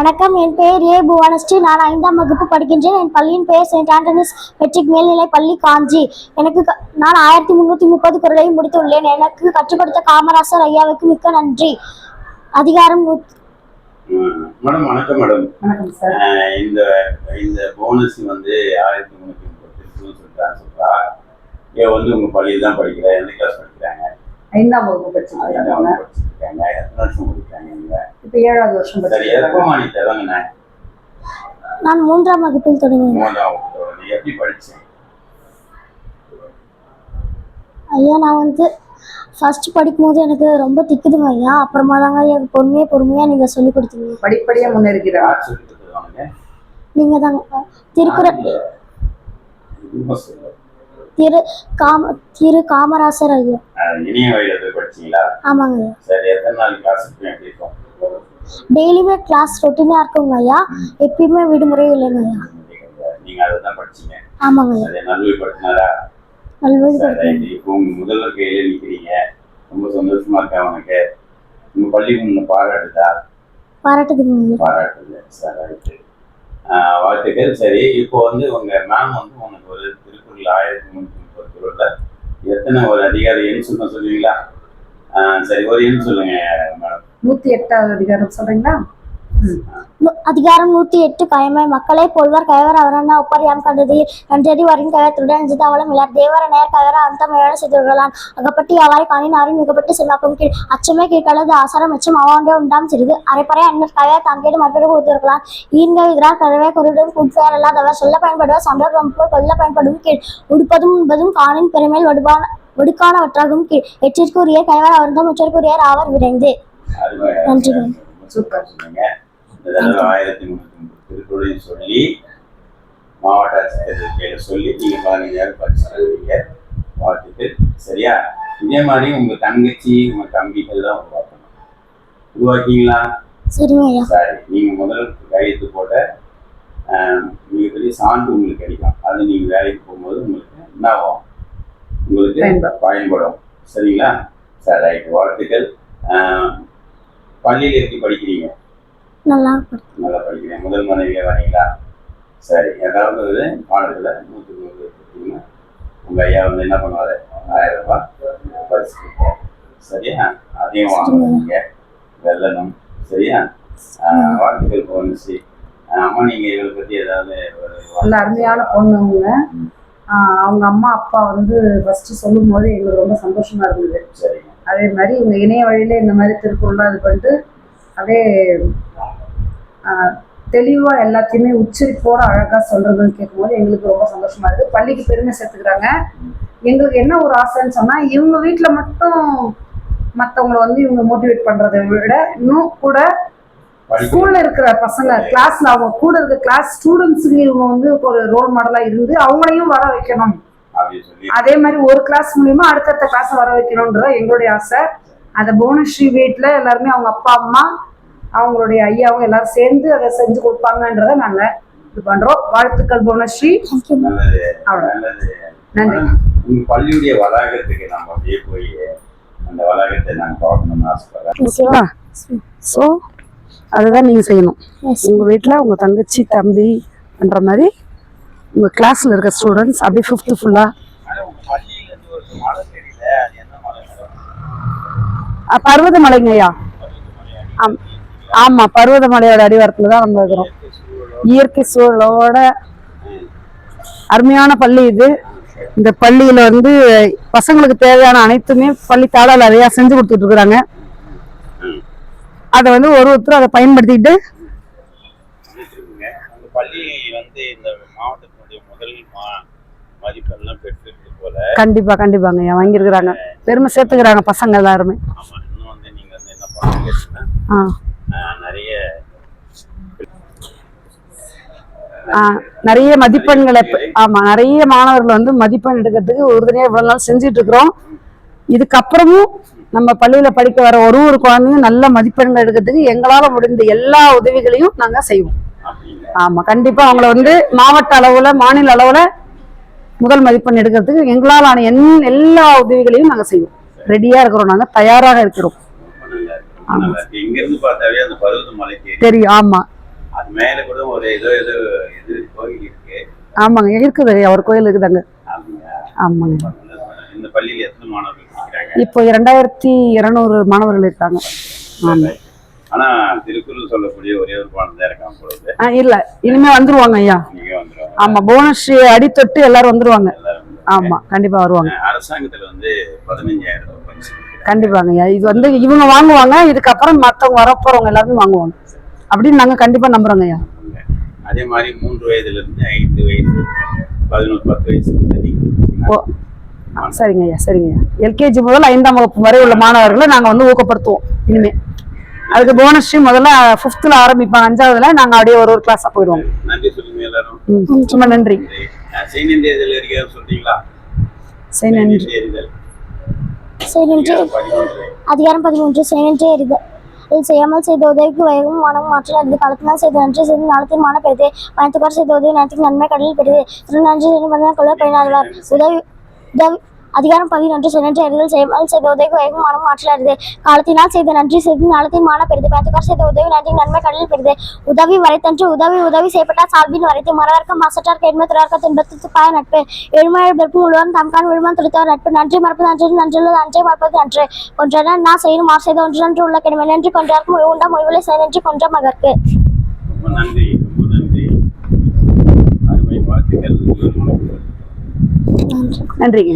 வணக்கம், என் பெயர் ஏ புவனஸ்ரீ. நான் 5ஆம் வகுப்பு படிக்கின்றேன். என் பள்ளியின் பெயர் செயின்ட் ஆண்டனிஸ் மெட்ரிக் மேல்நிலைப் பள்ளி, காஞ்சி. நான் 1330 குறளையும் முடித்துள்ளேன். எனக்கு கற்றுக் கொடுத்த காமராசர் ஐயாவுக்கு மிக்க நன்றி. அதிகாரம் மேடம். வணக்கம் மேடம். வணக்கம் சார். இந்த போனஸ் வந்து 1330 சொல்றா. உங்க பள்ளியில் தான் படிக்கிறேன். எந்த கிளாஸ் படிக்கிறாங்க? 5ஆம் வகுப்பு படிச்சிருக்காங்க. எத்தனை வருஷம் படிக்கிறாங்க? இப்ப 7வது வருஷம் படிக்கிறாங்க. நான் 3ஆம் வகுப்பில் தொடங்கினேன். எப்படி படிச்சேன் ஐயா? நான் ஃபர்ஸ்ட் படிக்கும்போது எனக்கு ரொம்ப திக்குதுங்க ஐயா. அப்புறமா தாங்க ஐயா பொறுமையா நீங்க சொல்லி கொடுத்தீங்க. படிப்படியா முன்னேறுகிறார். நீங்க தாங்க திருக்குறள் திரு காமராசர் ஐயா. இனிய வயதில் படிச்சீங்களா? ஆமாங்க. சரி, எத்தனை நாள் கிளாஸ் இருக்கும்? டெய்லியுமே கிளாஸ் ரொட்டீனா இருக்குங்க ஐயா. எப்பயுமே விடுமுறை இல்லைங்க ஐயா. நீங்க அதான் படிச்சீங்க? ஆமாங்க. நல்வழி படுத்தினாரா? நல்வழி. இப்போ உங்க முதல்வர் கையில நிக்கிறீங்க, ரொம்ப சந்தோஷமா இருக்கா உனக்கு? உங்க பள்ளி உன்னை பாராட்டுதா? பாராட்டுதுங்க. பாராட்டுது. சரி, வாழ்த்துக்கள். சரி, இப்போ உங்க மேம் உனக்கு ஒரு திருக்குறள் 1330 குறள்ல எத்தனை ஒரு அதிகாரி எண் சொல்லுவீங்களா? சரி, ஒரு எண் சொல்லுங்க மேடம். 108வது அதிகாரம் சொல்றீங்களா? அதிகாரம் 108. கயமை மக்களை பொல்வர் கயவர் அவரன்னா ஒப்பர் யாம் கண்டது நன்றடி வரின் கயத்துடன் அவலம் இல்லார் தேவர நேர் கயவர அந்த மேலான செய்துள்ளான் அகப்பட்டு யாவாரை காணின் ஆரின் மிகப்பட்டு செல்வாக்கும் கீழ் அச்சமே கீழ்கலது ஆசாரம் மெச்சம் அவாண்டே உண்டாம் சிறிது அரைப்பறை அன்னர் கயவர் தாங்கேடு மற்றொரு கொடுத்திருக்கலாம் ஈன்க எதிராக கருவே குருடும் குட்பெயர் அல்லாதவர் சொல்ல பயன்படுவர் சம்பளம் போல் கொல்ல பயன்படும் கீழ் உடுப்பதும் உண்பதும் காணின் பெருமேல் ஒடுக்கானவற்றாகும் கீழ் எற்றிற்குரிய கயவர் அவர்தான் முற்றற்குரியர் ஆவர் விரைந்து. நன்றிகள். சூப்பர். 1330 திருக்குறளையும் சொல்லி மாவட்ட ஆட்சியர் சொல்லி நீங்க 15 நேரம் படிச்சுருக்கீங்க. வாழ்த்துட்டு. சரியா? இதே மாதிரி உங்க தங்கச்சி உங்க தம்பிகள் தான் உருவாக்கீங்களா? சரிங்க. சரி, நீங்க முதல் கையெழுத்து போட்ட மிகப்பெரிய சான்று உங்களுக்கு கிடைக்கும். அது நீங்க வேலைக்கு போகும்போது உங்களுக்கு என்ன ஆகும்? உங்களுக்கு பயன்படும். சரிங்களா? சரி, ரைட். வாழ்த்துக்கள். பள்ளியில் எப்படி படிக்கிறீங்க? நல்லா படிக்கிறேன். முதல் மனைவியா வரீங்களா? சரி, ஏதாவது ஒரு பாடத்தில் 100 கொடுத்தீங்கன்னா உங்கள் ஐயா என்ன பண்ணுவார்? 1000 ரூபாய் பரிசு கொடுப்பார். சரியா? அதையும் வாங்குவீங்க. வெள்ளணும். சரியா? வாழ்த்துக்கள் போனுச்சு. அம்மா, நீங்கள் இவரை பற்றி ஏதாவது நல்ல அருமையான பொண்ணுங்க. அவங்க அம்மா அப்பா ஃபர்ஸ்ட் சொல்லும் போது எங்களுக்கு ரொம்ப சந்தோஷமா இருந்தது. சரிங்க. அதே மாதிரி இவங்க இணைய வழியில இந்த மாதிரி திருக்குறள்லாம் இது பண்ணிட்டு அதே தெளிவாக எல்லாத்தையுமே உச்சரிப்போட அழகாக சொல்றதுன்னு கேட்கும்போது எங்களுக்கு ரொம்ப சந்தோஷமா இருக்குது. பள்ளிக்கு பெருமை சேர்த்துக்கிறாங்க. எங்களுக்கு என்ன ஒரு ஆசைன்னு சொன்னால், இவங்க வீட்டில் மட்டும் மற்றவங்களை இவங்க மோட்டிவேட் பண்ணுறதை விட இன்னும் கூட ஸ்கூலில் இருக்கிற பசங்க கிளாஸில் அவங்க கூட இருக்கிற கிளாஸ் ஸ்டூடெண்ட்ஸுக்கு இவங்க ஒரு ரோல் மாடலாக இருந்து அவங்களையும் வர வைக்கணும். அதே மாதிரி ஒரு கிளாஸ் மூலியமா அடுத்தடுத்த கிளாஸ் வர வைக்கணும்ன்றது எங்களுடைய ஆசை. அந்த புவனஸ்ரீ வீட்டில் எல்லாருமே அவங்க அப்பா அம்மா அவங்களுடைய ஐயாவும் எல்லாரும் சேர்ந்து அதை செஞ்சு கொடுப்பாங்கன்றத நாங்க இது பண்றோம். வாழ்த்துக்கள் புவனஸ்ரீ. நன்றி. பள்ளியுடைய வளாகத்துக்கு நம்ம அப்படியே போய் அந்த வளாகத்தை நாங்க பார்க்கணும்னு ஆசைப்படுறேன். ஸோ அதுதான் நீங்க செய்யணும். உங்க வீட்டுல உங்க தங்கச்சி தம்பி பண்ற மாதிரி உங்க கிளாஸ்ல இருக்க ஸ்டூடெண்ட்ஸ் அப்படியே 5th ஃபுல்லா பர்வதமலைங்கய்யா. ஆமா, பர்வதமலையோட அடிவாரத்துல தான் நம்ம இருக்கிறோம். இயற்கை சூழலோட அருமையான பள்ளி இது. இந்த பள்ளியில பசங்களுக்கு தேவையான அனைத்துமே பள்ளி தாளால் நிறையா செஞ்சு கொடுத்துட்டு இருக்கிறாங்க. அதை ஒருத்தரும் அதை பயன்படுத்திக்கிட்டு கண்டிப்பா கண்டிப்பாங்க வாங்கியிருக்கிறாங்க. பெருமை சேர்த்துக்கிறாங்க பசங்க எல்லாருமே. நிறைய மதிப்பெண்களை நிறைய மாணவர்கள் மதிப்பெண் எடுக்கிறதுக்கு உறுதுணையா இவ்வளவு நாள் செஞ்சுட்டு இருக்கிறோம். இதுக்கப்புறமும் நம்ம பள்ளியில படிக்க வர ஒரு குழந்தையும் நல்ல மதிப்பெண்கள் எடுக்கிறதுக்கு எங்களால முடிந்த எல்லா உதவிகளையும் நாங்க செய்வோம். ஆமா, கண்டிப்பா அவங்கள மாவட்ட அளவுல மாநில அளவுல முதல் மதிப்பெண் எடுக்கிறதுக்கு எங்களால் ஆன எல்லா உதவிகளையும் நாங்க செய்வோம். ரெடியா இருக்கிறோம். நாங்க தயாராக இருக்கிறோம். தெரியும். ஆமா, மேல கூட ஒரு ஏதோ இது கோயில் இருக்கு. ஆமாங்க இருக்குது ஐயா, ஒரு கோயில் இருக்குதாங்க. அப்படியா? ஆமாங்க. இந்த பள்ளியில எத்தனை மாணவர்கள் படிக்கிறாங்க? இப்போ 2200 மாணவர்கள் இருக்காங்க. ஆமா. ஆனா திருக்குறள் சொல்லக்கூடிய ஒரே ஒரு பாடம் தான் இருக்காம போகுது. இல்ல, இனிமே வந்துருவாங்க ஐயா. நீங்க வந்துருவாங்க. ஆமா, போனஸ்ரீ அடித்தொட்டு எல்லாரும் வந்துருவாங்க. ஆமா, கண்டிப்பா வருவாங்க. அரசாங்கத்துல வந்து 15,000 ரூபாய் பரிசு கொடுக்குறாங்க. கண்டிப்பாங்க ஐயா. இது வந்து இவங்க வாங்குவாங்க, இதுக்கப்புறம் மத்தவங்க வரப்போறவங்க எல்லாருமே வாங்குவாங்க அப்படின்னு நாங்க கண்டிப்பா நம்புறோங்க ஐயா. அதே மாதிரி 3 வயதுல இருந்து 5 வயசு 11 10 வயசு ஓ, சரிங்க ஐயா, சரிங்க ஐயா. எல்கேஜி முதல் 5ஆம் வகுப்பு வரை உள்ள மாணவர்களை நாங்க வந்து ஊக்கப்படுத்துவோம் இனிமே. அதுக்கு போனஸ்ரீ முதல்ல 5th ஆரம்பிப்பாங்க, 5ஆவதுல நாங்க அப்படியே ஒரு கிளாஸா போயிடுவோம். நன்றி சொல்லுங்க எல்லாரும். ரொம்ப நன்றி. செய்நிதி எதில் இருக்க சொல்றீங்களா? நன்றி. அதிகாரம் 13 செய்நின்றே எறிதல். செய்யாமல் செய்த உதவிக்கு வயவும் மனமும் ஆற்றல் அறிந்து காலத்தினால் செய்த நன்றி செய்து நாளத்தின் மான பெறுது. பயணத்துக்கார் செய்த உதவி நேரத்துக்கு நன்மை கடலில் பெறுது. நன்றி செய்து கொள்ள பயனாளர் உதவி. அதிகாரம் 11 செய்நின்றே எறிதல். செய்யாமல் செய்த உதவிக்கு வயவும் மனமும் ஆற்றல் அறிது காலத்தினால் செய்த நன்றி செய்து நாளத்தின் மான பெறுது. பயணத்துக்கார் செய்த உதவி நேரத்துக்கு நன்மை கடலில் பெறுது. உதவி வரைத்தன்று உதவி செய்யப்பட்டால் சால்பின் வரைத்து மறவர்க்கம் மாசற்றார் கேட்மை துறக்க துன்பத்து பாய நட்பு. எழுமையாள் பெருக்கும் உழுவன் தம்கான் விழுமன் துடித்தவர் நட்பு. நன்றி மறப்பது நன்று நன்றுள்ளது அன்றை மறப்பது நன்று. கொன்றன நான் செய்யும் மாறு செய்த ஒன்று நன்று உள்ள கிடமை நன்றி கொன்றார்க்கும் உண்டா மொய்விலை செய்தன்றி கொன்ற மகற்கு. ரொம்ப நன்றி, ரொம்ப நன்றி. அருமை வாழ்த்துக்கள். நன்றிங்க.